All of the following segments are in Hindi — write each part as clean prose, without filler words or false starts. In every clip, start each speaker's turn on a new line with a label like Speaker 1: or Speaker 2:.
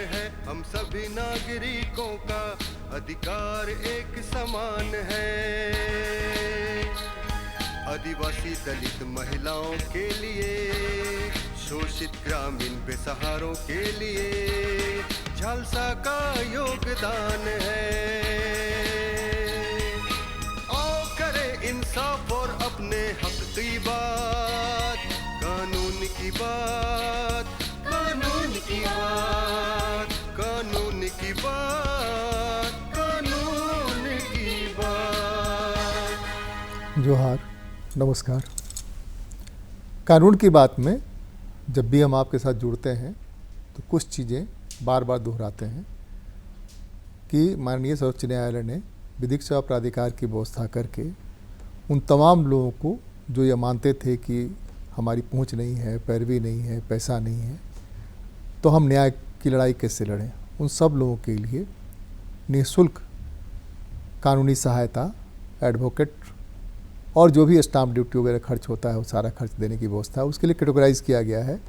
Speaker 1: है, हम सभी नागरिकों का अधिकार एक समान है। आदिवासी दलित महिलाओं के लिए, शोषित ग्रामीण बेसहारों के लिए झालसा का योगदान है। आओ करें इंसाफ और अपने हक की बात, कानून की बात, कानून की बात, कानून की बात, कानून की बात।
Speaker 2: जोहार, नमस्कार। कानून की बात में जब भी हम आपके साथ जुड़ते हैं तो कुछ चीज़ें बार बार दोहराते हैं कि माननीय सर्वोच्च न्यायालय ने विधिक सेवा प्राधिकार की व्यवस्था करके उन तमाम लोगों को जो ये मानते थे कि हमारी पहुंच नहीं है, पैरवी नहीं है, पैसा नहीं है, तो हम न्याय की लड़ाई कैसे लड़ें, उन सब लोगों के लिए निःशुल्क कानूनी सहायता, एडवोकेट और जो भी स्टाम्प ड्यूटी वगैरह खर्च होता है वो सारा खर्च देने की व्यवस्था है। उसके लिए कैटेगराइज किया गया है।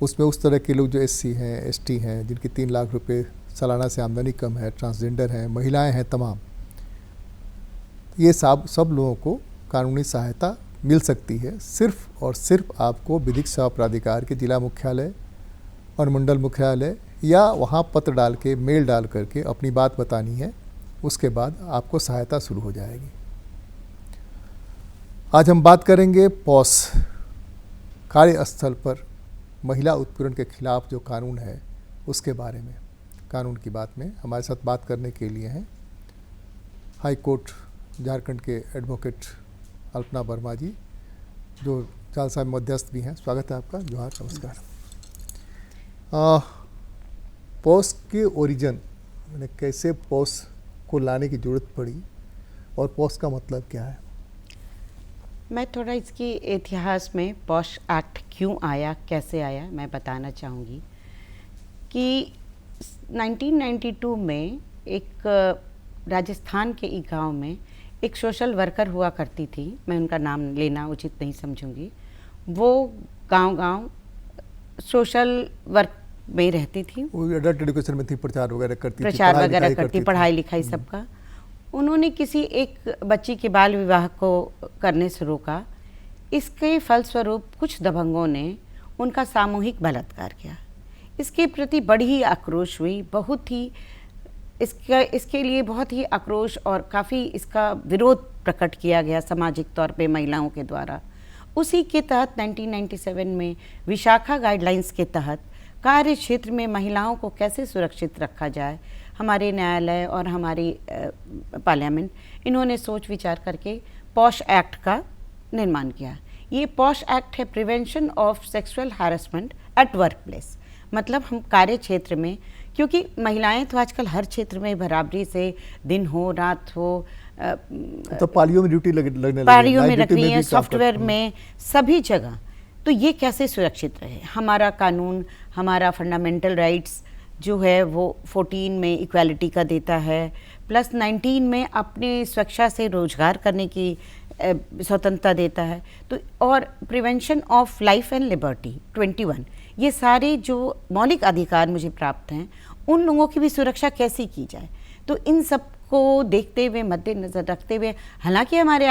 Speaker 2: उसमें उस तरह के लोग जो SC हैं, ST हैं, जिनकी 3 लाख रुपए सालाना से आमदनी कम है, ट्रांसजेंडर हैं, महिलाएं हैं, तमाम ये सब लोगों को कानूनी सहायता मिल सकती है। सिर्फ और सिर्फ आपको विधिक सेवा प्राधिकार के जिला मुख्यालय और मंडल मुख्यालय या वहाँ पत्र डाल के, मेल डाल करके अपनी बात बतानी है। उसके बाद आपको सहायता शुरू हो जाएगी। आज हम बात करेंगे पॉस, कार्यस्थल पर महिला उत्पीड़न के खिलाफ जो कानून है उसके बारे में। कानून की बात में हमारे साथ बात करने के लिए हैं हाई कोर्ट झारखंड के एडवोकेट अल्पना वर्मा जी, जो झालसा में मध्यस्थ भी हैं। स्वागत है आपका। जोहार, नमस्कार। पॉस के ओरिजिन, मैंने कैसे पॉस को लाने की ज़रूरत पड़ी और पॉस का मतलब क्या है?
Speaker 3: मैं थोड़ा इसकी इतिहास में पॉश एक्ट क्यों आया, कैसे आया, मैं बताना चाहूँगी कि 1992 में एक राजस्थान के एक गांव में एक सोशल वर्कर हुआ करती थी। मैं उनका नाम लेना उचित नहीं समझूंगी। वो गांव-गांव सोशल वर्क में रहती थी।
Speaker 2: वो एडल्ट एजुकेशन में थी, प्रचार वगैरह करती
Speaker 3: थी, पढ़ाई लिखाई सबका। उन्होंने किसी एक बच्ची के बाल विवाह को करने से रोका। इसके फलस्वरूप कुछ दबंगों ने उनका सामूहिक बलात्कार किया। इसके प्रति बड़ी ही आक्रोश हुई, बहुत ही इसके लिए बहुत ही आक्रोश और काफ़ी इसका विरोध प्रकट किया गया सामाजिक तौर पे महिलाओं के द्वारा। उसी के तहत 1997 में विशाखा गाइडलाइंस के तहत कार्य क्षेत्र में महिलाओं को कैसे सुरक्षित रखा जाए, हमारे न्यायालय और हमारी पार्लियामेंट, इन्होंने सोच विचार करके पॉश एक्ट का निर्माण किया। ये पॉश एक्ट है prevention of sexual harassment at work place. मतलब हम कार्य क्षेत्र में, क्योंकि महिलाएं तो आजकल हर क्षेत्र में बराबरी से, दिन हो रात हो,
Speaker 2: तो पालियों में ड्यूटी लगने
Speaker 3: पालियों में रख रही हैं, सॉफ्टवेयर में, सभी जगह। तो ये कैसे सुरक्षित रहे? हमारा कानून, हमारा फंडामेंटल राइट्स जो है वो 14 में इक्वालिटी का देता है, प्लस 19 में अपने स्वेच्छा से रोजगार करने की स्वतंत्रता देता है। तो और prevention of life and liberty 21, ये सारे जो मौलिक अधिकार मुझे प्राप्त हैं, उन लोगों की भी सुरक्षा कैसी की जाए। तो इन सब को देखते हुए, मद्देनज़र रखते हुए, हालांकि हमारे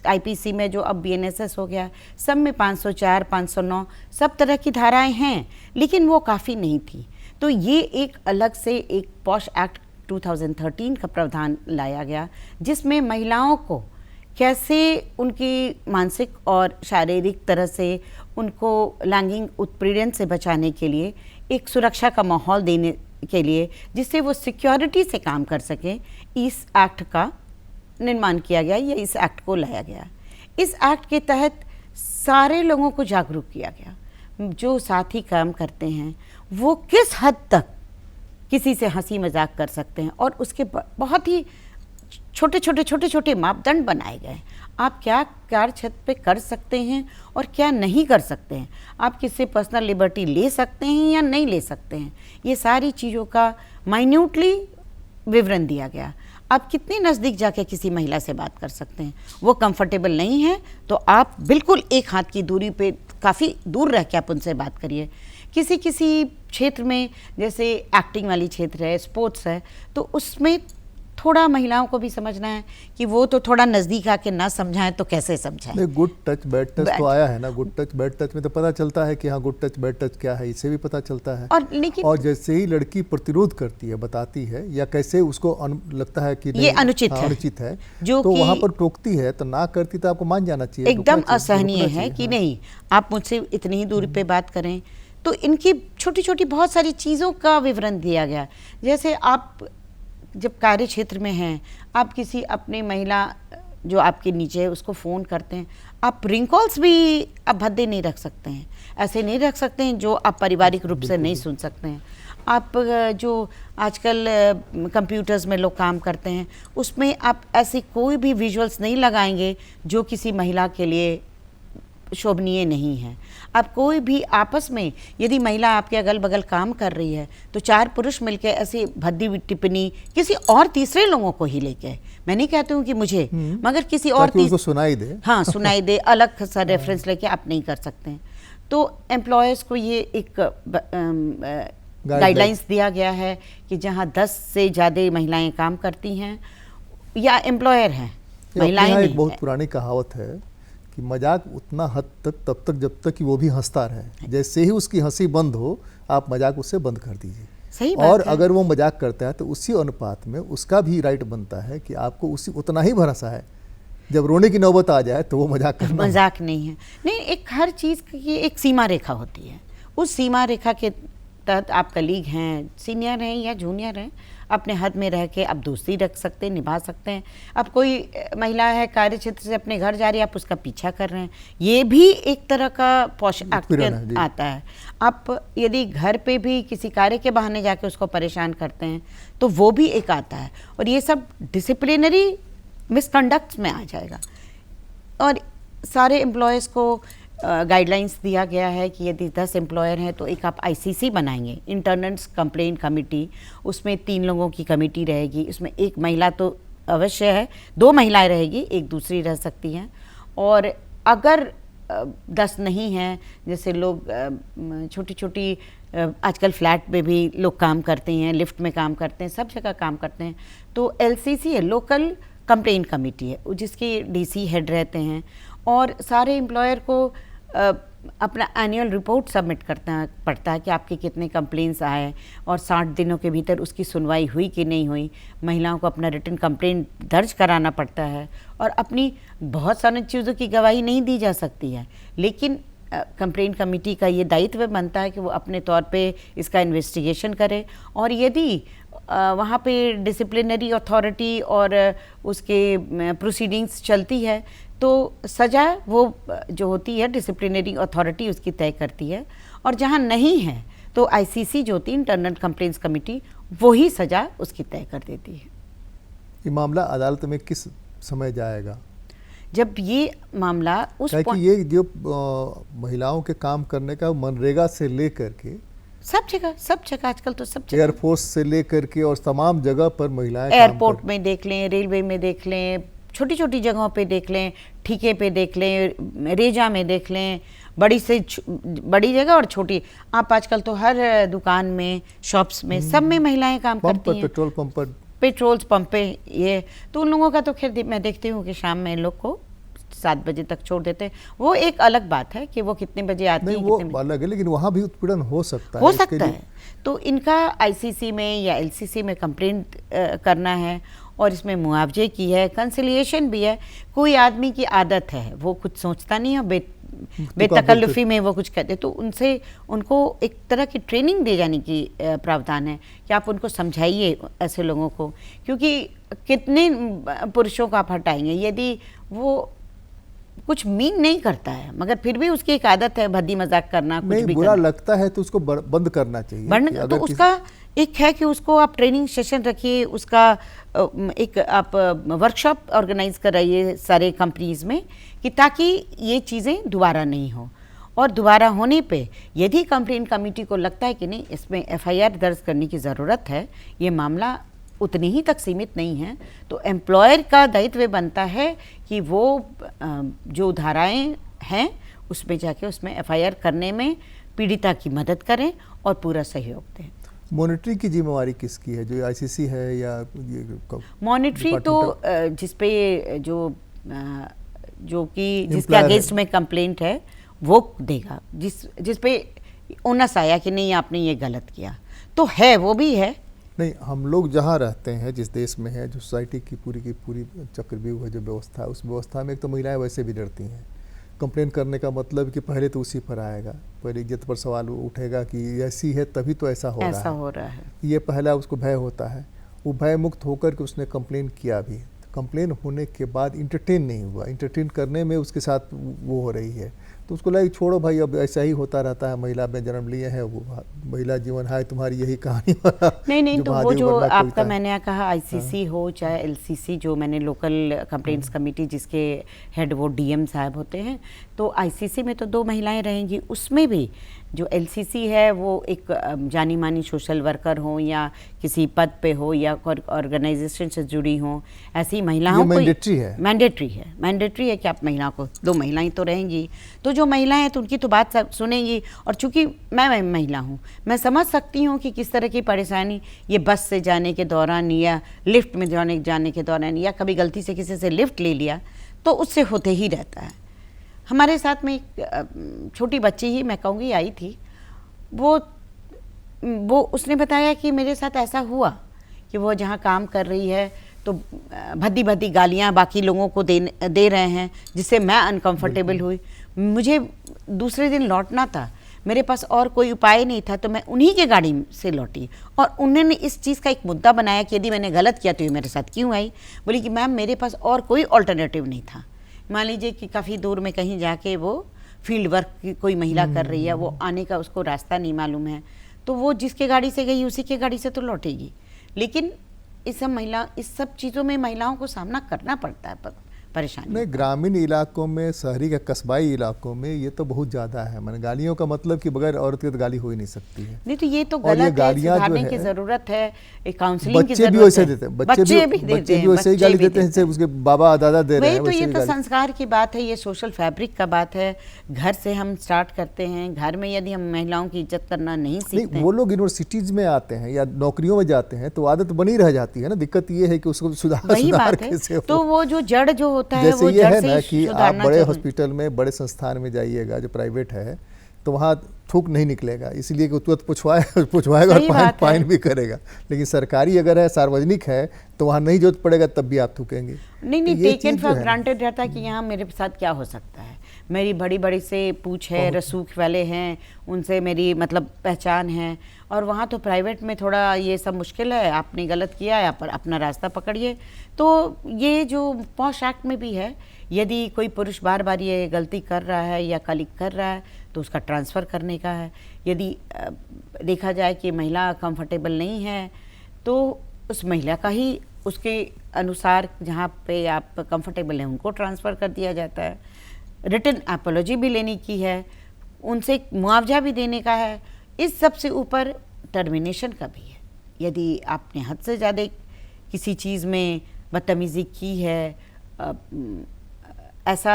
Speaker 3: IPC में जो अब BNSS हो गया, सब में 504, 509 सब तरह की धाराएं हैं, लेकिन वो काफ़ी नहीं थी। तो ये एक अलग से एक पॉश एक्ट 2013 का प्रावधान लाया गया, जिसमें महिलाओं को कैसे उनकी मानसिक और शारीरिक तरह से उनको लैंगिक उत्पीड़न से बचाने के लिए एक सुरक्षा का माहौल देने के लिए, जिससे वो सिक्योरिटी से काम कर सकें, इस एक्ट का निर्माण किया गया या इस एक्ट को लाया गया। इस एक्ट के तहत सारे लोगों को जागरूक किया गया। जो साथी काम करते हैं वो किस हद तक किसी से हंसी मजाक कर सकते हैं, और उसके बहुत ही छोटे छोटे मापदंड बनाए गए। आप क्या कार्य क्षेत्र पे कर सकते हैं और क्या नहीं कर सकते हैं, आप किससे पर्सनल लिबर्टी ले सकते हैं या नहीं ले सकते हैं, ये सारी चीज़ों का माइन्यूटली विवरण दिया गया। आप कितने नज़दीक जाके किसी महिला से बात कर सकते हैं, वो कंफर्टेबल नहीं है तो आप बिल्कुल एक हाथ की दूरी पे काफ़ी दूर रह के आप उनसे बात करिए। किसी किसी क्षेत्र में, जैसे एक्टिंग वाली क्षेत्र है, स्पोर्ट्स है, तो उसमें थोड़ा महिलाओं को भी समझना है कि वो तो थोड़ा नज़दीक आके ना समझाएं तो कैसे समझाएं।
Speaker 2: गुड टच बैड टच तो आया है ना, गुड टच बैड टच में तो पता चलता है कि हाँ गुड टच बैड टच क्या है, इससे भी पता चलता है। और जैसे ही लड़की प्रतिरोध करती है, बताती है, या कैसे उसको लगता है कि
Speaker 3: ये अनुचित है,
Speaker 2: अनुचित है,
Speaker 3: जो
Speaker 2: तो वहाँ पर टोकती है, तो ना करती तो आपको मान जाना चाहिए,
Speaker 3: एकदम असहनीय है कि नहीं आप मुझसे इतनी ही दूरी पे बात करें। तो इनकी छोटी छोटी बहुत सारी चीज़ों का विवरण दिया गया। जैसे आप जब कार्य क्षेत्र में हैं, आप किसी अपने महिला जो आपके नीचे है उसको फ़ोन करते हैं, आप रिंग कॉल्स भी आप भद्दे नहीं रख सकते हैं, ऐसे नहीं रख सकते हैं जो आप पारिवारिक रूप से नहीं सुन सकते हैं। आप जो आजकल कंप्यूटर्स में लोग काम करते हैं उसमें आप ऐसे कोई भी विजुअल्स नहीं लगाएंगे जो किसी महिला के लिए शोभनीय नहीं है। आप कोई भी आपस में, यदि महिला आपके अगल बगल काम कर रही है तो 4 पुरुष मिलकर ऐसी भद्दी टिप्पणी किसी और तीसरे लोगों को ही लेके, मैं नहीं कहती हूँ कि मुझे, मगर किसी और
Speaker 2: उसको सुनाई दे,
Speaker 3: हाँ सुनाई दे, अलग सा रेफरेंस लेके आप नहीं कर सकते हैं। तो एम्प्लॉयर्स को ये एक गाइडलाइंस दिया गया है कि जहाँ 10 से ज़्यादा महिलाएं काम करती हैं या एम्प्लॉयर हैं, महिलाएं नहीं।
Speaker 2: एक बहुत पुरानी कहावत है कि मजाक उतना हद तक तब तक जब तक कि वो भी हंसता रहे, जैसे ही उसकी हंसी बंद हो आप मजाक उससे बंद कर दीजिए।
Speaker 3: सही बात
Speaker 2: और
Speaker 3: है।
Speaker 2: अगर वो मजाक करता है तो उसी अनुपात में उसका भी राइट बनता है कि आपको उसी उतना ही भरोसा है, जब रोने की नौबत आ जाए तो वो मजाक करना,
Speaker 3: मजाक नहीं है। नहीं, एक हर चीज़ की एक सीमा रेखा होती है, उस सीमा रेखा के तहत आप कलीग हैं, सीनियर हैं या जूनियर हैं, अपने हद में रह के आप दोस्ती रख सकते हैं, निभा सकते हैं। अब कोई महिला है कार्य क्षेत्र से अपने घर जा रही है, आप उसका पीछा कर रहे हैं, ये भी एक तरह का पोशाक आता है। आप यदि घर पे भी किसी कार्य के बहाने जाके उसको परेशान करते हैं तो वो भी एक आता है, और ये सब डिसिप्लिनरी मिसकंडक्ट में आ जाएगा। और सारे एम्प्लॉयज़ को गाइडलाइंस दिया गया है कि यदि 10 एम्प्लॉयर हैं तो एक आप आईसीसी बनाएंगे, इंटरनेट्स कंप्लेंट कमेटी, उसमें 3 लोगों की कमेटी रहेगी, उसमें एक महिला तो अवश्य है, 2 महिलाएं रहेगी, एक दूसरी रह सकती हैं। और अगर 10 नहीं हैं, जैसे लोग छोटी छोटी आजकल फ्लैट में भी लोग काम करते हैं, लिफ्ट में काम करते हैं, सब जगह काम करते हैं, तो LCC है, लोकल कंप्लेंट कमेटी है, जिसके DC हेड रहते हैं, और सारे एम्प्लॉयर को अपना एनुअल रिपोर्ट सबमिट करना पड़ता है कि आपके कितने कंप्लेंट्स आए और 60 दिनों के भीतर उसकी सुनवाई हुई कि नहीं हुई। महिलाओं को अपना रिटन कंप्लेंट दर्ज कराना पड़ता है, और अपनी बहुत सारी चीज़ों की गवाही नहीं दी जा सकती है, लेकिन कंप्लेंट कमेटी का ये दायित्व बनता है कि वो अपने तौर पे इसका इन्वेस्टिगेशन करे, और यदि वहाँ पे डिसिप्लिनरी अथॉरिटी और उसके प्रोसीडिंग्स चलती है तो सज़ा वो जो होती है डिसिप्लिनरी अथॉरिटी उसकी तय करती है, और जहाँ नहीं है तो ICC जो होती है, इंटरनल कंप्लेंट्स कमेटी, वही सज़ा उसकी तय कर देती है।
Speaker 2: ये मामला अदालत में किस समय जाएगा?
Speaker 3: जब ये मामला उस
Speaker 2: कि ये जो महिलाओं के काम करने का मनरेगा से लेकर के
Speaker 3: सब जगह आजकल तो सब जगह,
Speaker 2: एयरफोर्स से लेकर के और तमाम जगह पर महिलाएं,
Speaker 3: एयरपोर्ट में देख लें, रेलवे में देख लें, छोटी छोटी जगहों पे देख लें, ठेके पे देख लें, रेजा में देख लें, बड़ी से बड़ी जगह और छोटी, आप आजकल तो हर दुकान में, शॉप्स में, सब में महिलाएं काम करती हैं, पेट्रोल पंप पे। ये तो उन लोगों का तो खैर मैं देखती हूँ कि शाम में इन लोग को 7 बजे तक छोड़ देते हैं, वो एक अलग बात है कि वो कितने बजे आते हैं,
Speaker 2: वो अलग है, लेकिन वहाँ भी उत्पीड़न हो सकता
Speaker 3: है। तो इनका ICC में या LCC में कंप्लेंट करना है, और इसमें मुआवजे की है, कंसिलिएशन भी है। कोई आदमी की आदत है, वो कुछ सोचता नहीं है, बेतकल्लुफी में वो कुछ कहते, तो उनको एक तरह की ट्रेनिंग दे जाने की प्रावधान है कि आप उनको समझाइए ऐसे लोगों को, क्योंकि कितने पुरुषों को आप हटाएंगे, यदि वो कुछ मीन नहीं करता है मगर फिर भी उसकी एक आदत है भद्दी मजाक करना, कुछ भी
Speaker 2: बुरा लगता है तो उसको बंद करना चाहिए।
Speaker 3: तो उसका एक है कि उसको आप ट्रेनिंग सेशन रखिए, उसका एक आप वर्कशॉप ऑर्गेनाइज कराइए सारे कंपनीज में, कि ताकि ये चीज़ें दोबारा नहीं हो। और दोबारा होने पे यदि कंप्लेंट कमेटी को लगता है कि नहीं इसमें FIR दर्ज करने की ज़रूरत है, ये मामला उतनी ही तक सीमित नहीं है, तो एम्प्लॉयर का दायित्व बनता है कि वो जो धाराएं हैं उसमें जाके उसमें FIR करने में पीड़िता की मदद करें और पूरा सहयोग दें।
Speaker 2: मॉनिटरिंग की जिम्मेवारी किसकी है, जो आईसीसी है या ये
Speaker 3: मॉनिटरी तो जिसपे जो कि जिसके अगेंस्ट में कंप्लेंट है वो देगा, जिस पे ओनस आया कि नहीं आपने ये गलत किया, तो है वो भी है।
Speaker 2: नहीं, हम लोग जहाँ रहते हैं, जिस देश में है, जो सोसाइटी की पूरी चक्रव्यूह है, जो व्यवस्था है, उस व्यवस्था में एक तो महिलाएं वैसे भी डरती हैं। कंप्लेन करने का मतलब कि पहले तो उसी पर आएगा, पहले इज्जत पर सवाल उठेगा कि ऐसी है तभी तो ऐसा हो रहा है। ये पहला उसको भय होता है। वो भय मुक्त होकर के उसने कंप्लेन किया भी, कंप्लेन होने के बाद इंटरटेन नहीं हुआ, इंटरटेन करने में उसके साथ वो हो रही है, तो उसको लगे छोड़ो भाई, अब ऐसा ही होता रहता है, महिला में जन्म लिए हैं, वो महिला जीवन है, तुम्हारी यही कहानी वाला।
Speaker 3: नहीं तो वो जो आपका मैंने कहा आईसीसी हो चाहे एलसीसी, जो मैंने लोकल कंप्लेंट्स कमेटी जिसके हेड वो डीएम साहब होते हैं, तो आईसीसी में तो 2 महिलाएं रहेंगी, उसमें भी जो एलसीसी है वो एक जानी मानी सोशल वर्कर हो या किसी पद पे हो या ऑर्गेनाइजेशन से जुड़ी हो, ऐसी महिलाओं को मैंडेटरी है कि आप महिलाओं को 2 महिलाएं तो रहेंगी, तो जो महिलाएं हैं तो उनकी तो बात सुनेंगी। और चूंकि मैं महिला हूँ, मैं समझ सकती हूँ कि किस तरह की परेशानी ये बस से जाने के दौरान या लिफ्ट में जाने के दौरान या कभी गलती से किसी से लिफ्ट ले लिया तो उससे होते ही रहता है। हमारे साथ में एक छोटी बच्ची ही मैं कहूँगी आई थी, वो उसने बताया कि मेरे साथ ऐसा हुआ कि वो जहाँ काम कर रही है तो भद्दी गालियाँ बाकी लोगों को दे रहे हैं, जिससे मैं अनकंफर्टेबल हुई। मुझे दूसरे दिन लौटना था, मेरे पास और कोई उपाय नहीं था, तो मैं उन्हीं के गाड़ी से लौटी और उन्होंने इस चीज़ का एक मुद्दा बनाया कि यदि मैंने गलत किया तो ये मेरे साथ क्यों आई। बोली कि मैम मेरे पास और कोई ऑल्टरनेटिव नहीं था। मान लीजिए कि काफ़ी दूर में कहीं जाके वो फील्ड वर्क की कोई महिला कर रही है, वो आने का उसको रास्ता नहीं मालूम है, तो वो जिसके गाड़ी से गई उसी के गाड़ी से तो लौटेगी। लेकिन इस सब चीज़ों में महिलाओं को सामना करना पड़ता है परेशानी।
Speaker 2: नहीं, ग्रामीण इलाकों में, शहरी का कस्बाई इलाकों में ये तो बहुत ज़्यादा है। मैंने गालियों का मतलब कि बगैर औरत की तो गाली हो ही नहीं सकती है।
Speaker 3: नहीं तो ये तो गलत है, सुधारने की ज़रूरत है, एक काउंसलिंग की ज़रूरत है।
Speaker 2: बच्चे भी वैसे देते हैं, बच्चे भी वैसे ही गाली देते हैं जैसे उसके बाबा दादा दे रहे हैं।
Speaker 3: तो ये तो संस्कार की बात है, ये सोशल फैब्रिक का बात है। घर से हम स्टार्ट करते हैं, घर में यदि हम महिलाओं की इज्जत करना नहीं सीखते,
Speaker 2: वो लोग यूनिवर्सिटीज में आते हैं या नौकरियों में जाते हैं तो आदत बनी रह जाती है ना। दिक्कत ये है कि उसको सुधार कैसे हो।
Speaker 3: तो वो जो जड़ जो होता है
Speaker 2: जैसे ये है ना कि आप बड़े हॉस्पिटल में, बड़े संस्थान में जाइएगा जो प्राइवेट है, तो वहाँ थूक नहीं निकलेगा, इसलिए कि तुरंत पूछवाएगा और फाइन भी करेगा। लेकिन सरकारी अगर है, सार्वजनिक है, तो वहाँ नहीं जरूरत पड़ेगा तब भी आप थूकेंगे।
Speaker 3: नहीं टेकन फॉर ग्रांटेड रहता है कि यहाँ मेरे साथ क्या हो सकता है, मेरी बड़ी से पूछ है, रसूख वाले हैं, उनसे मेरी मतलब पहचान है। और वहाँ तो प्राइवेट में थोड़ा ये सब मुश्किल है, आपने गलत किया है, आप अपना रास्ता पकड़िए। तो ये जो पॉश एक्ट में भी है, यदि कोई पुरुष बार बार ये गलती कर रहा है या कलीग कर रहा है तो उसका ट्रांसफ़र करने का है। यदि देखा जाए कि महिला कंफर्टेबल नहीं है तो उस महिला का ही उसके अनुसार जहाँ पे आप कंफर्टेबल हैं उनको ट्रांसफ़र कर दिया जाता है। रिटन एपोलॉजी भी लेने की है, उनसे मुआवजा भी देने का है। इस सब से ऊपर टर्मिनेशन का भी है। यदि आपने हद से ज़्यादा किसी चीज़ में बदतमीज़ी की है, ऐसा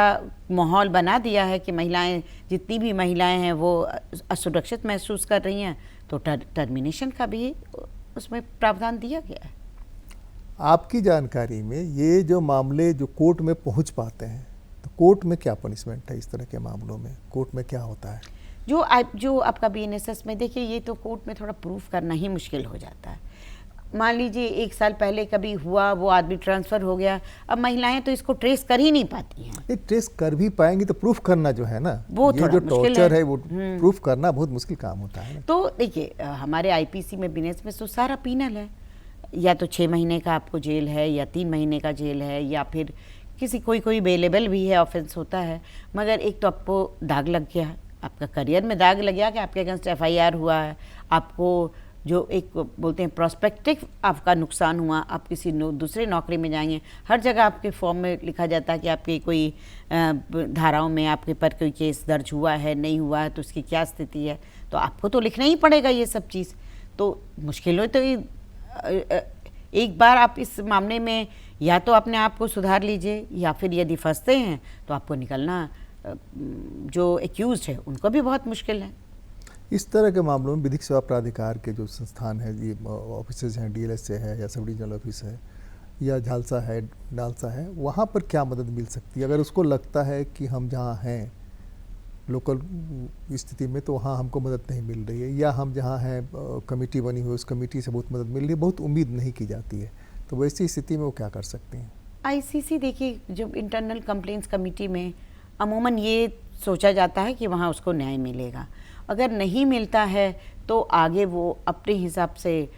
Speaker 3: माहौल बना दिया है कि महिलाएं, जितनी भी महिलाएं हैं वो असुरक्षित महसूस कर रही हैं, तो टर्मिनेशन का भी उसमें प्रावधान दिया गया है।
Speaker 2: आपकी जानकारी में ये जो मामले जो कोर्ट में पहुंच पाते हैं, तो कोर्ट में क्या पनिशमेंट है इस तरह के मामलों में? कोर्ट में क्या होता है?
Speaker 3: जो आपका बीएनएसएस में देखिए, ये तो कोर्ट में थोड़ा प्रूफ करना ही मुश्किल हो जाता है। मान लीजिए 1 साल पहले कभी हुआ, वो आदमी ट्रांसफ़र हो गया, अब महिलाएं तो इसको ट्रेस कर ही नहीं पाती हैं।
Speaker 2: ट्रेस कर भी पाएंगी तो प्रूफ करना जो है ना,
Speaker 3: वो
Speaker 2: ये जो टॉर्चर है वो प्रूफ करना बहुत मुश्किल काम होता है।
Speaker 3: तो देखिए हमारे आईपीसी में बीएनएस में तो सारा पीनल है, या तो 6 महीने का आपको जेल है या 3 महीने का जेल है, या फिर किसी कोई बेलेबल भी है, ऑफेंस होता है। मगर एक तो आपको दाग लग गया, आपका करियर में दाग लग गया कि आपके अगेंस्ट एफआईआर हुआ है, आपको जो एक बोलते हैं प्रोस्पेक्टिव आपका नुकसान हुआ, आप किसी दूसरे नौकरी में जाएंगे, हर जगह आपके फॉर्म में लिखा जाता है कि आपकी कोई धाराओं में आपके पर कोई केस दर्ज हुआ है, नहीं हुआ है, तो उसकी क्या स्थिति है, तो आपको तो लिखना ही पड़ेगा ये सब चीज़। तो मुश्किल हो तो एक बार आप इस मामले में या तो अपने आप को सुधार लीजिए, या फिर यदि फंसते हैं तो आपको निकलना जो एक्यूज है उनको भी बहुत मुश्किल है।
Speaker 2: इस तरह के मामलों में विधिक सेवा प्राधिकार के जो संस्थान है, ये ऑफिसेज हैं, डीएलएस से है या सब डिविजनल ऑफिस है या झालसा है, डालसा है, वहाँ पर क्या मदद मिल सकती है? अगर उसको लगता है कि हम जहाँ हैं लोकल स्थिति में तो वहाँ हमको मदद नहीं मिल रही है, या हम जहाँ हैं कमेटी बनी हुई उस कमेटी से बहुत मदद मिल रही है, बहुत उम्मीद नहीं की जाती है, तो वैसी स्थिति में वो क्या कर सकते हैं?
Speaker 3: आईसीसी देखिए, जो इंटरनल कंप्लेंट्स कमेटी में अमूमन ये सोचा जाता है कि वहाँ उसको न्याय मिलेगा। अगर नहीं मिलता है तो आगे वो अपने हिसाब से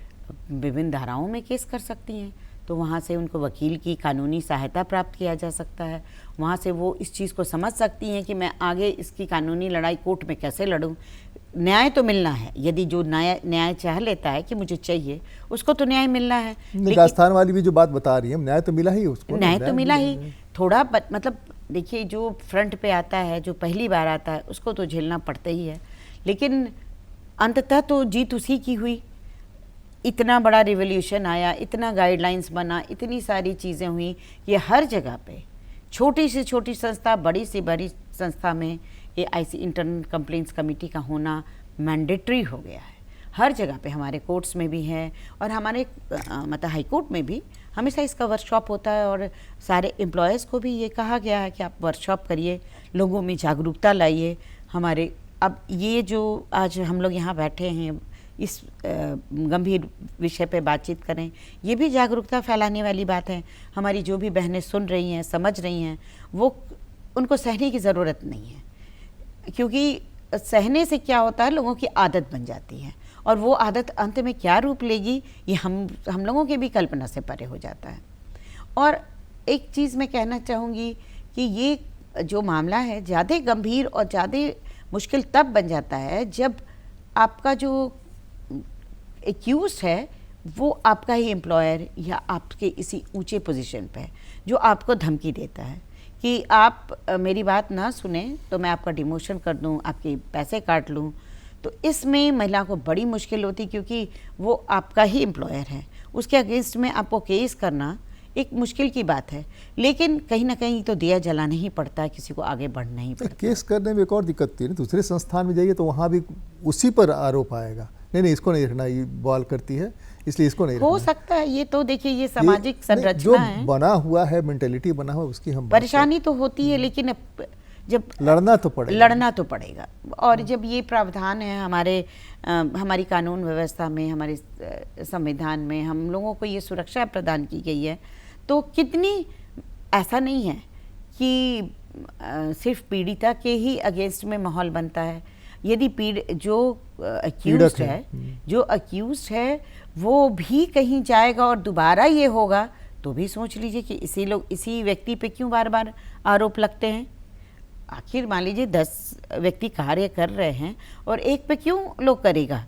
Speaker 3: विभिन्न धाराओं में केस कर सकती हैं, तो वहाँ से उनको वकील की कानूनी सहायता प्राप्त किया जा सकता है। वहाँ से वो इस चीज़ को समझ सकती हैं कि मैं आगे इसकी कानूनी लड़ाई कोर्ट में कैसे लड़ूं। न्याय तो मिलना है, यदि जो न्याय चाह लेता है कि मुझे चाहिए, उसको तो न्याय मिलना है।
Speaker 2: राजस्थान वाली भी जो बात बता रही है, न्याय तो मिला ही उसको,
Speaker 3: न्याय तो मिला ही। थोड़ा मतलब देखिए, जो फ्रंट पे आता है, जो पहली बार आता है, उसको तो झेलना पड़ता ही है, लेकिन अंततः तो जीत उसी की हुई। इतना बड़ा रिवॉल्यूशन आया, इतना गाइडलाइंस बना, इतनी सारी चीज़ें हुई, ये हर जगह पे छोटी से छोटी संस्था, बड़ी से बड़ी संस्था में ये आईसी इंटरनल कंप्लेंट्स कमेटी का होना मैंडेटरी हो गया है। हर जगह पे, हमारे कोर्ट्स में भी है और हमारे मतलब हाई कोर्ट में भी हमेशा इसका वर्कशॉप होता है, और सारे एम्प्लॉयज़ को भी ये कहा गया है कि आप वर्कशॉप करिए, लोगों में जागरूकता लाइए। हमारे अब ये जो आज हम लोग यहाँ बैठे हैं, इस गंभीर विषय पे बातचीत करें, ये भी जागरूकता फैलाने वाली बात है। हमारी जो भी बहनें सुन रही हैं, समझ रही हैं, वो उनको सहने की ज़रूरत नहीं है, क्योंकि सहने से क्या होता है, लोगों की आदत बन जाती है, और वो आदत अंत में क्या रूप लेगी, ये हम लोगों की भी कल्पना से परे हो जाता है। और एक चीज़ मैं कहना चाहूँगी कि ये जो मामला है ज़्यादा गंभीर और ज़्यादा मुश्किल तब बन जाता है जब आपका जो एक्यूज़ है वो आपका ही एम्प्लॉयर या आपके इसी ऊंचे पोजीशन पे है, जो आपको धमकी देता है कि आप मेरी बात ना सुने तो मैं आपका डिमोशन कर दूं, आपके पैसे काट लूं। तो इसमें महिला को बड़ी मुश्किल होती, क्योंकि वो आपका ही एम्प्लॉयर है, उसके अगेंस्ट में आपको केस करना एक मुश्किल की बात है। लेकिन कहीं ना कहीं तो दिया जलाना ही पड़ता है, किसी को आगे बढ़ना ही पड़ता है।
Speaker 2: केस करने में एक और दिक्कत थी ना, दूसरे संस्थान में जाइए तो वहाँ भी उसी पर आरोप आएगा, नहीं इसको नहीं रखना, ये बॉल करती है इसलिए इसको नहीं
Speaker 3: हो
Speaker 2: रखना।
Speaker 3: सकता है। ये तो देखिए, ये सामाजिक संरचना
Speaker 2: जो
Speaker 3: है,
Speaker 2: बना हुआ है, मेंटेलिटी बना हुआ, उसकी हम
Speaker 3: परेशानी तो होती है, लेकिन जब
Speaker 2: लड़ना तो पड़ेगा।
Speaker 3: और जब ये प्रावधान है हमारी कानून व्यवस्था में, हमारे संविधान में हम लोगों को ये सुरक्षा प्रदान की गई है, तो कितनी ऐसा नहीं है कि सिर्फ पीड़िता के ही अगेंस्ट में माहौल बनता है। यदि जो अक्यूज्ड है वो भी कहीं जाएगा और दोबारा ये होगा, तो भी सोच लीजिए कि इसी व्यक्ति पे क्यों बार बार आरोप लगते हैं। आखिर मान लीजिए 10 व्यक्ति कार्य कर रहे हैं और एक पे क्यों लोग करेगा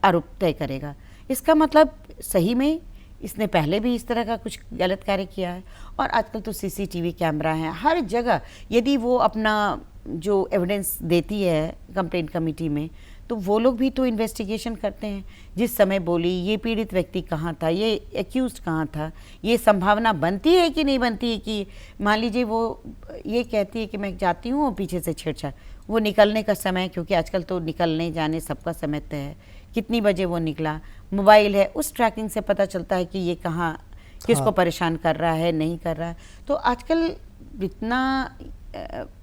Speaker 3: आरोप तय करेगा। इसका मतलब सही में इसने पहले भी इस तरह का कुछ गलत कार्य किया है। और आजकल तो सीसीटीवी कैमरा है हर जगह। यदि वो अपना जो एविडेंस देती है कंप्लेंट कमेटी में, तो वो लोग भी तो इन्वेस्टिगेशन करते हैं। जिस समय बोली, ये पीड़ित व्यक्ति कहाँ था, ये एक्यूज्ड कहाँ था, ये संभावना बनती है कि नहीं बनती है कि मान लीजिए वो ये कहती है कि मैं जाती हूँ और पीछे से छेड़छाड़, वो निकलने का समय, क्योंकि आजकल तो निकलने जाने सबका समय तय है, कितनी बजे वो निकला, मोबाइल है, उस ट्रैकिंग से पता चलता है कि ये कहाँ किसको परेशान कर रहा है, नहीं कर रहा है। तो आजकल इतना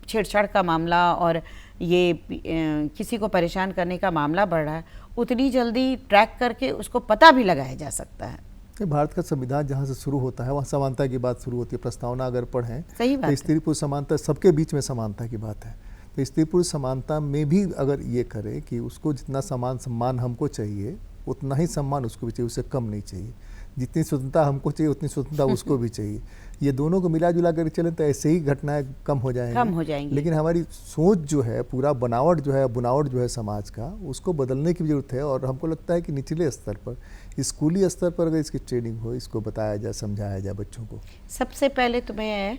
Speaker 3: छेड़छाड़ का मामला और ये किसी को परेशान करने का मामला बढ़ रहा है, उतनी जल्दी ट्रैक करके उसको पता भी लगाया जा सकता है।
Speaker 2: भारत का संविधान जहाँ से शुरू होता है वहाँ समानता की बात शुरू होती है। प्रस्तावना अगर पढ़ें
Speaker 3: सही बात
Speaker 2: तो स्त्री पुरुष समानता, सबके बीच में समानता की बात है। तो स्त्री पुरुष समानता में भी अगर ये करे कि उसको जितना सम्मान हमको चाहिए उतना ही सम्मान उसको भी चाहिए, उससे कम नहीं चाहिए। जितनी स्वतंत्रता हमको चाहिए उतनी स्वतंत्रता उसको भी चाहिए। ये दोनों को मिला जुला कर चलें तो ऐसे ही घटनाएं कम हो जाएंगी। लेकिन हमारी सोच जो है, पूरा बुनावट जो है समाज का, उसको बदलने की जरूरत है। और हमको लगता है कि निचले स्तर पर, स्कूली स्तर पर अगर इसकी ट्रेनिंग हो, इसको बताया जाए, समझाया जाए बच्चों को।
Speaker 3: सबसे पहले तो मैं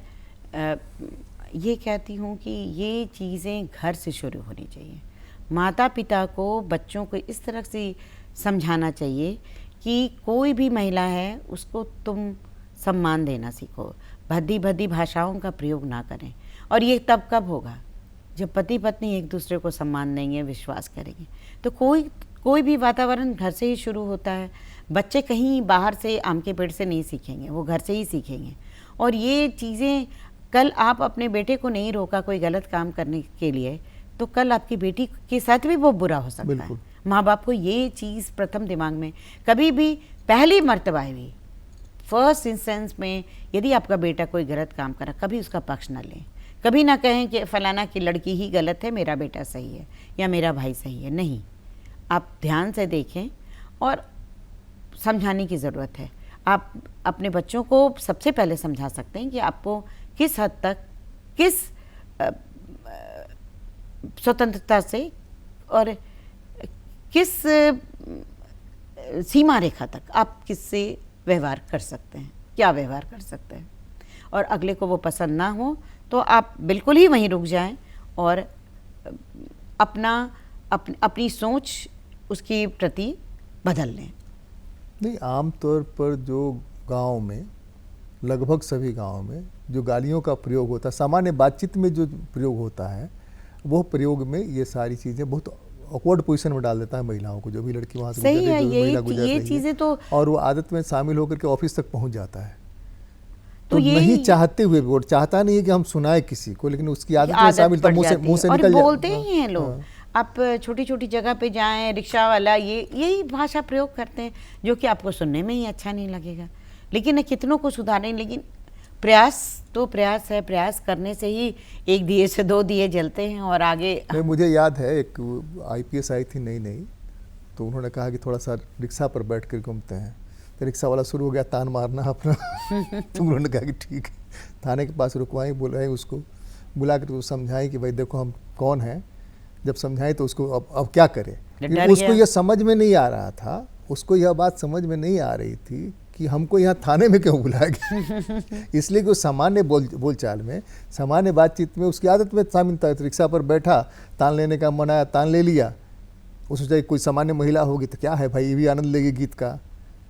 Speaker 3: ये कहती हूँ कि ये चीज़ें घर से शुरू होनी चाहिए। माता पिता को बच्चों को इस तरह से समझाना चाहिए कि कोई भी महिला है उसको तुम सम्मान देना सीखो, भद्दी भाषाओं का प्रयोग ना करें। और ये तब कब होगा जब पति पत्नी एक दूसरे को सम्मान देंगे, विश्वास करेंगे, तो कोई भी वातावरण घर से ही शुरू होता है। बच्चे कहीं बाहर से आम के पेड़ से नहीं सीखेंगे, वो घर से ही सीखेंगे। और ये चीज़ें, कल आप अपने बेटे को नहीं रोका कोई गलत काम करने के लिए, तो कल आपकी बेटी के साथ भी वो बुरा हो सकता है। माँ बाप को ये चीज़ प्रथम दिमाग में, कभी भी पहली मर्तबा भी फर्स्ट इंस्टेंस में यदि आपका बेटा कोई गलत काम करा, कभी उसका पक्ष ना लें। कभी ना कहें कि फलाना की लड़की ही गलत है, मेरा बेटा सही है या मेरा भाई सही है। नहीं, आप ध्यान से देखें और समझाने की ज़रूरत है। आप अपने बच्चों को सबसे पहले समझा सकते हैं कि आपको किस हद तक, किस स्वतंत्रता से और किस सीमा रेखा तक आप किससे व्यवहार कर सकते हैं, क्या व्यवहार कर सकते हैं। और अगले को वो पसंद ना हो तो आप बिल्कुल ही वहीं रुक जाएं और अपनी सोच उसके प्रति बदल लें।
Speaker 2: नहीं, आमतौर पर जो गांव में, लगभग सभी गांव में जो गालियों का प्रयोग होता है, सामान्य बातचीत में जो प्रयोग होता है, वो प्रयोग में ये सारी चीज़ें बहुत ऑकवर्ड पोजीशन में डाल देता है महिलाओं को। जो भी लड़की वहाँ से
Speaker 3: सही
Speaker 2: गुजर
Speaker 3: है,
Speaker 2: रही, जो महिला गुजर
Speaker 3: ये
Speaker 2: रही
Speaker 3: चीज़ें
Speaker 2: है,
Speaker 3: तो,
Speaker 2: और वो आदत में शामिल होकर के ऑफिस तक पहुँच जाता है। तो
Speaker 3: ये
Speaker 2: नहीं चाहते हुए भी, वो चाहता नहीं है कि हम सुनाए किसी को, लेकिन उसकी आदत में शामिल, तो मुंह से निकल
Speaker 3: बोलते ही हैं लोग। आप छोटी छोटी जगह पे जाएं, रिक्शा वाला यही भाषा प्रयोग करते हैं, जो कि आपको सुनने में ही अच्छा नहीं लगेगा। लेकिन कितनों को सुधारें, लेकिन प्रयास तो प्रयास है। प्रयास करने से ही एक दिए से दो दिए जलते हैं और आगे।
Speaker 2: मुझे याद है, एक IPS आई थी नई, तो उन्होंने कहा कि थोड़ा सा रिक्शा पर बैठ कर घूमते हैं। तो रिक्शा वाला शुरू हो गया तान मारना अपना तो उन्होंने कहा कि ठीक है, थाने के पास रुकवाएं, बुलाएं, उसको बुला कर उसको समझाएं कि भाई देखो हम कौन हैं। जब समझाएं तो उसको अब क्या करे, उसको यह समझ में नहीं आ रहा था, उसको यह बात समझ में नहीं आ रही थी कि हमको यहाँ थाने में क्यों बुलाया गया। इसलिए कि सामान्य बोलचाल में, सामान्य बातचीत में उसकी आदत में शामिल था। रिक्शा पर बैठा, तान लेने का मन आया, तान ले लिया। उस सोचा कोई सामान्य महिला होगी तो क्या है भाई, ये भी आनंद लेगी गीत का।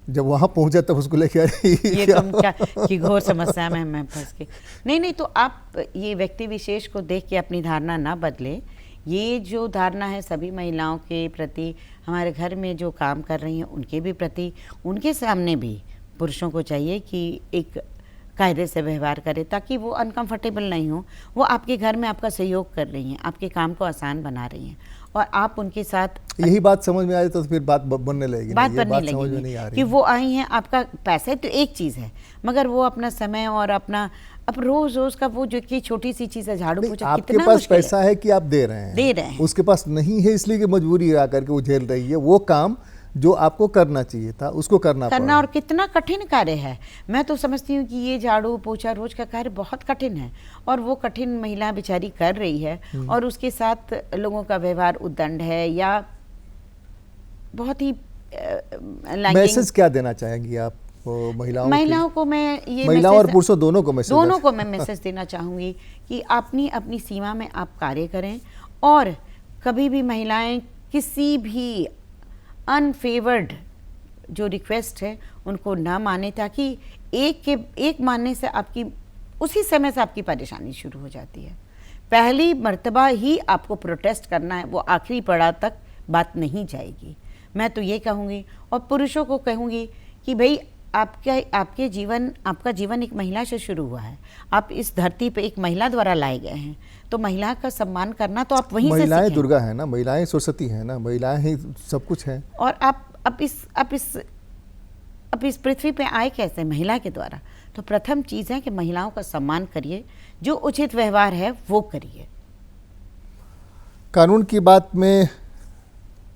Speaker 2: जब वहाँ पहुँचा तब उसको लेके
Speaker 3: ये तुम क्या कि घोर समस्या में मैं फंस के। नहीं, तो आप ये व्यक्ति विशेष को देख के अपनी धारणा ना बदले। ये जो धारणा है सभी महिलाओं के प्रति, हमारे घर में जो काम कर रही हैं उनके भी प्रति, उनके सामने भी पुरुषों को चाहिए कि एक कायदे से व्यवहार करे, ताकि वो अनकंफर्टेबल नहीं हो। वो आपके घर में आपका सहयोग कर रही हैं, आपके काम को आसान बना रही हैं, और आप उनके साथ
Speaker 2: यही बात समझ में आ जाए तो फिर बात बनने लगेगी।
Speaker 3: बात बनने लगेगी कि वो आई हैं। आपका पैसे तो एक चीज़ है, मगर वो अपना समय और अपना अब रोज का वो जो कि छोटी सी चीज़ है, झाड़ू पोछा,
Speaker 2: आपके पास पैसा है कि आप दे रहे हैं, उसके पास नहीं है, इसलिए कि मजबूरी आकर के वो झेल रही है। वो काम जो आपको करना चाहिए था उसको करना
Speaker 3: और कितना कठिन कार्य है। मैं तो समझती हूँ कि ये झाड़ू पोछा रोज का कार्य बहुत कठिन है, और वो कठिन महिला बेचारी कर रही है, और उसके साथ लोगों का व्यवहार उद्दंड है या बहुत ही
Speaker 2: मैसेज क्या देना चाहेंगी आप
Speaker 3: महिलाओं को? मैं ये
Speaker 2: महिलाओं और पुरुषों दोनों को
Speaker 3: मैं मैसेज देना चाहूँगी कि अपनी सीमा में आप कार्य करें, और कभी भी महिलाएं किसी भी अनफेवर्ड जो रिक्वेस्ट है उनको ना माने, ताकि एक मानने से आपकी उसी समय से आपकी परेशानी शुरू हो जाती है। पहली मर्तबा ही आपको प्रोटेस्ट करना है, वो आखिरी पड़ाव तक बात नहीं जाएगी। मैं तो ये कहूँगी, और पुरुषों को कहूँगी कि भाई आपका जीवन एक महिला से शुरू हुआ है। आप इस धरती पे एक महिला द्वारा लाए गए हैं, तो महिला का सम्मान करना तो आप वहीं से सीखें।
Speaker 2: महिलाएं दुर्गा है ना, महिलाएं सरस्वती है ना, महिलाएं ही सब कुछ है।
Speaker 3: और आप इस पृथ्वी पे आए कैसे? महिला के द्वारा। तो प्रथम चीज़ है कि महिलाओं का सम्मान करिए, जो उचित व्यवहार है वो करिए।
Speaker 2: कानून की बात में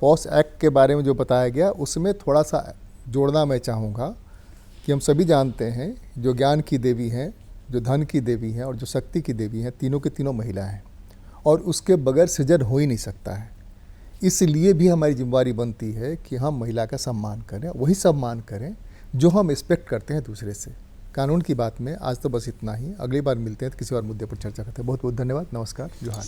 Speaker 2: पॉस एक्ट के बारे में जो बताया गया, उसमें थोड़ा सा जोड़ना मैं चाहूँगा कि हम सभी जानते हैं जो ज्ञान की देवी हैं, जो धन की देवी हैं और जो शक्ति की देवी हैं, तीनों के तीनों महिला हैं, और उसके बगैर सृजन हो ही नहीं सकता है। इसलिए भी हमारी जिम्मेदारी बनती है कि हम महिला का सम्मान करें, वही सम्मान करें जो हम एक्सपेक्ट करते हैं दूसरे से। कानून की बात में आज तो बस इतना ही। अगली बार मिलते हैं तो किसी और मुद्दे पर चर्चा करते हैं। बहुत बहुत धन्यवाद। नमस्कार। जोहार।